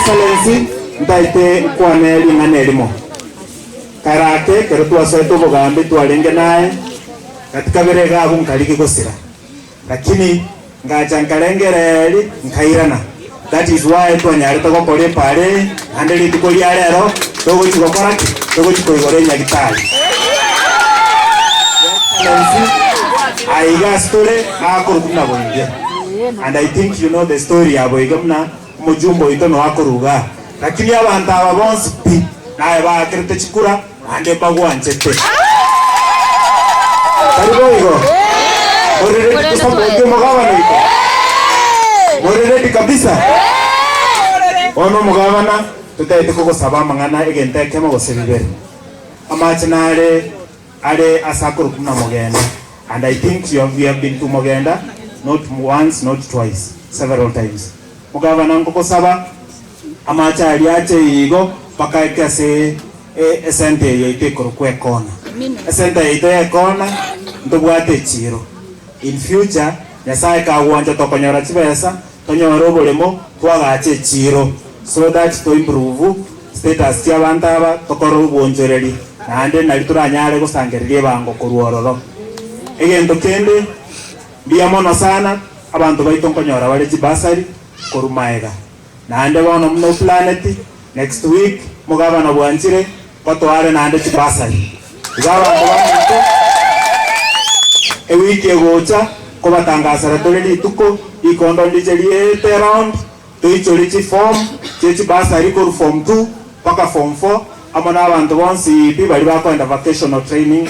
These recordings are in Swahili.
Excellency ndaite kwaneli nganelimo karake kerutua setu bogambi twalenge naye katika birega abu nkaliki gusira lakini ngacha nkalengereri nkairana. That is why twanyare to gokore pare andeli tukoli arero togo chigokora togo chikoigore nyagitari. Aiga story akorukuna boinge, and I think you know the story aboigamna mujumbo ito no akoruga lakini abantu ababonsi pi naye bakirite chikura ande bagwanchete kariboigo orere kusapoti mugabana ito orere kabisa ono mugabana tutaite ko gusaba mangana egenteke mo gosebibere amachinare are asakurukuna mugenda. And I think we have been to Mogenda, not once, not twice, several times. Mugabana ngoko saba amacha aliache igo paka ikase esente yite kurukwe kona. Esente yite kona ndubwate chiro. In future nyasaye ka uwanja tokonyora chibesa tonyora obolemo twagache chiro so that to improve status ya bantaba tokoro ubonjoreri nande nalituranyare gusangererie bango kuruororo. Egento kende biamono sana abantu baito nkonyora bale chibasari korumaega nande bono mno planet next week mugabana bwanchire batware nande chibasari gaba e week egocha ko batangaza toleli tuko ikondo ndijelie around toichori chi form chibasari ko form 2 paka form 4 amana abantu bonsi bibali bakwenda vocational training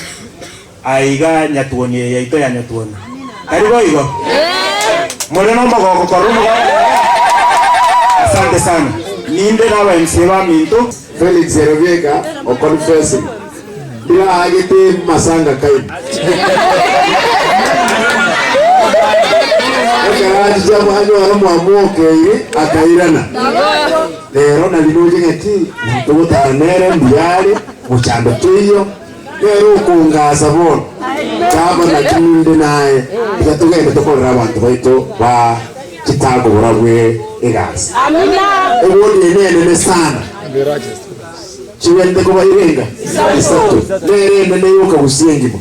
aiga nyatuoni yaito ya nyatuoni karibu hiyo moreno magoko korumo. Asante sana ninde na wemsiba minto Felix Zeroviega o confessing bila agete masanga kai ekaraji jamu hanyo aramu amuoke akairana lero na binuji ngeti ntubuta nere mbiyale muchando tuyo lero kungaza bono kama na kiminde naye ikatugenda tokorera abantu baito ba kitago burabwe egasi amina ebone nene sana chiwende ko bayirenga isatu lere nene yoka busengibo